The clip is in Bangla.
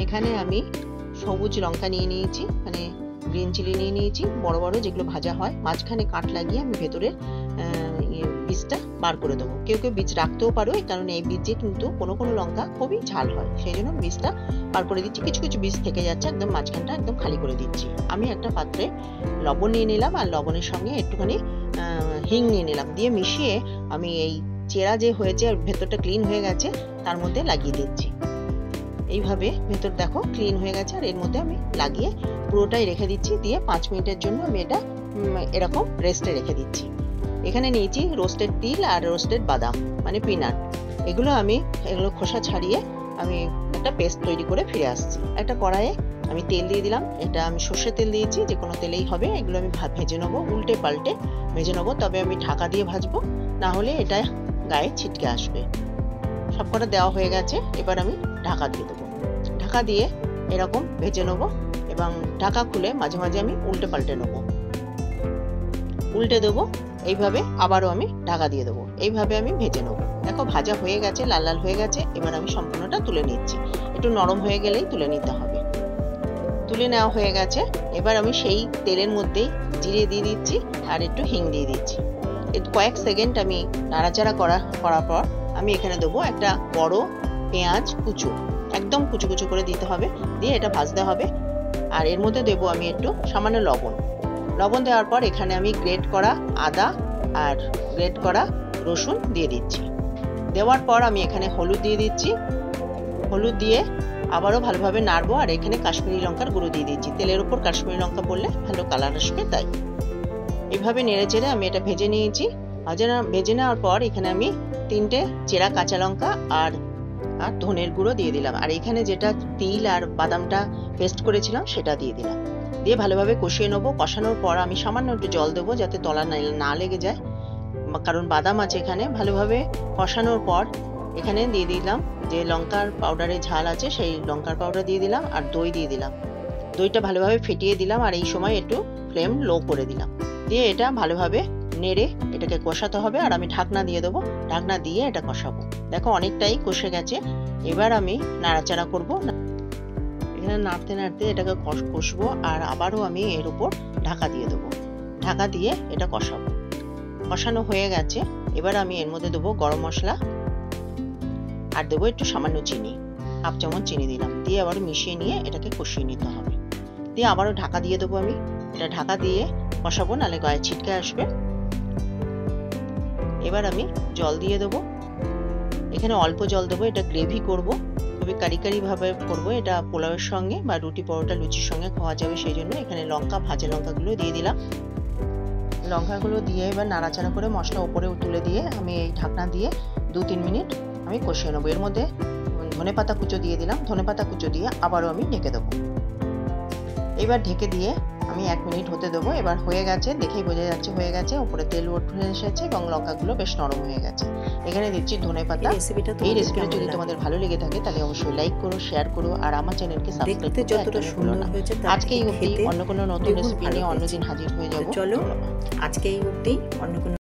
এখানে আমি সবুজ লঙ্কা নিয়ে নিয়েছি, মানে গ্রিন চিলি নিয়ে নিয়েছি বড় বড়, যেগুলো ভাজা হয়। মাঝখানে কাট লাগিয়ে আমি ভেতরের বীজটা বার করে দেবো। কেউ কেউ বীজ রাখতেও পারো, কারণ এই বীজে কিন্তু কোনো কোনো লঙ্কা খুবই ঝাল হয়, সেই জন্য বীজটা বার করে দিচ্ছি। কিছু কিছু বীজ থেকে যাচ্ছে, একদম মাঝখানটা একদম খালি করে দিচ্ছি। আমি একটা পাত্রে লবণ নিয়ে নিলাম, আর লবণের সঙ্গে একটুখানি হিং নিয়ে নিলাম, দিয়ে মিশিয়ে আমি এই চেরা যে হয়েছে আর ভেতরটা ক্লিন হয়ে গেছে তার মধ্যে লাগিয়ে দিচ্ছি। এইভাবে ভেতর দেখো ক্লিন হয়ে গেছে, আর এর মধ্যে আমি লাগিয়ে পুরোটাই রেখে দিচ্ছি। দিয়ে 5 মিনিটের জন্য আমি এটা এরকম রেস্টে রেখে দিচ্ছি। এখানে নিয়েছি রোস্টেড তিল আর রোস্টেড বাদাম, মানে পিনাট। এগুলো খোসা ছাড়িয়ে আমি একটা পেস্ট তৈরি করে ফিরে আসছি। একটা কড়াইয়ে আমি তেল দিয়ে দিলাম, এটা আমি সর্ষের তেল দিয়েছি, যে কোনো তেলেই হবে। এগুলো আমি ভেজে নেবো, উল্টে পাল্টে ভেজে নেবো, তবে আমি ঢাকা দিয়ে ভাজবো, না হলে এটা গায়ে ছিটকে আসবে। সবকটা দেওয়া হয়ে গেছে, এবার আমি ঢাকা দিয়ে দেবো। ঢাকা দিয়ে এরকম ভেজে নেবো, এবং ঢাকা খুলে মাঝে মাঝে আমি উল্টে পাল্টে নেবো, উল্টে দেবো। এইভাবে আবারও আমি ঢাকা দিয়ে দেবো, এইভাবে আমি ভেজে নেবো। দেখো ভাজা হয়ে গেছে, লাল লাল হয়ে গেছে। এবার আমি সম্পূর্ণটা তুলে নিচ্ছি, একটু নরম হয়ে গেলেই তুলে নিতে হবে। তুলে নেওয়া হয়ে গেছে। এবার আমি সেই তেলের মধ্যেই জিরে দিয়ে দিচ্ছি, আর একটু হিং দিয়ে দিচ্ছি। কয়েক সেকেন্ড আমি নাড়াচাড়া করার পর আমি এখানে দেবো একটা বড় পেঁয়াজ কুচো, একদম কুচো কুচো করে দিতে হবে, দিয়ে এটা ভাজতে হবে। আর এর মধ্যে দেবো আমি একটু সামান্য লবণ। লবণ দেওয়ার পর এখানে আমি গ্রেট করা আদা আর গ্রেট করা রসুন দিয়ে দিচ্ছি। দেওয়ার পর আমি এখানে হলুদ দিয়ে দিচ্ছি। হলুদ দিয়ে আবারও ভালোভাবে নাড়বো, আর এখানে কাশ্মীরি লঙ্কার গুঁড়ো দিয়ে দিচ্ছি। তেলের উপর কাশ্মীরি লঙ্কা পড়লে ভালো কালার আসবে, তাই এইভাবে নেড়ে চেড়ে আমি এটা ভেজে নিয়েছি। ভেজে নেওয়ার পর এখানে আমি 3টে চেরা কাঁচা লঙ্কা আর ধনের গুঁড়ো দিয়ে দিলাম, আর এখানে যেটা তিল আর বাদামটা পেস্ট করেছিলাম সেটা দিয়ে দিলাম। দিয়ে ভালোভাবে কষিয়ে নেবো। কষানোর পর আমি সামান্য একটু জল দেবো, যাতে তলা না লেগে যায়, কারণ বাদাম আছে এখানে। ভালোভাবে কষানোর পর এখানে দিয়ে দিলাম যে লঙ্কার পাউডারের ঝাল আছে, সেই লঙ্কার পাউডার দিয়ে দিলাম, আর দই দিয়ে দিলাম। দইটা ভালোভাবে ফেটিয়ে দিলাম, আর এই সময় একটু ফ্লেম লো করে দিলাম। দিয়ে এটা ভালোভাবে নেড়ে এটাকে কষাতে হবে, আর আমি ঢাকনা দিয়ে দেবো। ঢাকনা দিয়ে এটা কষাবো। দেখো অনেকটাই কষে গেছে। এবার আমি নাড়াচাড়া করবো, এখানে নাড়তে নাড়তে এটাকে কষবো, আর আবারও আমি এর উপর ঢাকা দিয়ে দেবো। ঢাকা দিয়ে এটা কষাবো। কষানো হয়ে গেছে। এবার আমি এর মধ্যে দেবো গরম মশলা, আর দেবো একটু সামান্য চিনি, 1/2 চামচ চিনি দিলাম। দিয়ে আবার মিশিয়ে নিয়ে এটাকে কষিয়ে নিতে হবে। দিয়ে আবারও ঢাকা দিয়ে দেবো আমি। এটা ঢাকা দিয়ে কষাবো, নাহলে গায়ে ছিটকে আসবে। এবার আমি জল দিয়ে দেবো। এখানে অল্প জল দেবো, এটা গ্রেভি করব, খুবই কারি ভাবে করবো। এটা পোলাওয়ের সঙ্গে বা রুটি পরোটা লুচির সঙ্গে খাওয়া যাবে, সেই জন্য এখানে ভাজা লঙ্কাগুলো দিয়ে দিলাম। লঙ্কাগুলো দিয়ে এবার নাড়াচাড়া করে মশলা উপরে তুলে দিয়ে আমি এই ঢাকনা দিয়ে 2-3 মিনিট আমি কষিয়ে নেবো। এর মধ্যে ধনেপাতা কুচো দিয়ে দিলাম। ধনেপাতা কুচো দিয়ে আবারও আমি ঢেকে দেবো। এবার ঢেকে দিয়ে আমি 1 মিনিট হতে দেবো। এবার হয়ে গেছে, দেখেই বোঝা যাচ্ছে হয়ে গেছে। উপরে তেল উঠে এসেছে এবং লঙ্কাগুলো বেশ নরম হয়ে গেছে। এখানে দিচ্ছি ধনেপাতা। এই রেসিপিটা যদি তোমাদের ভালো লেগে থাকে তাহলে অবশ্যই লাইক করো, শেয়ার করো, আর আমার চ্যানেলকে সাবস্ক্রাইব করতে যতটা সুন্দর হয়েছে। আজকে এই অবধি, অন্য কোনো নতুন রেসিপি নিয়ে অন্যদিন হাজির হয়ে যাবো। চলো আজকে এই অবধি, অন্য কোনো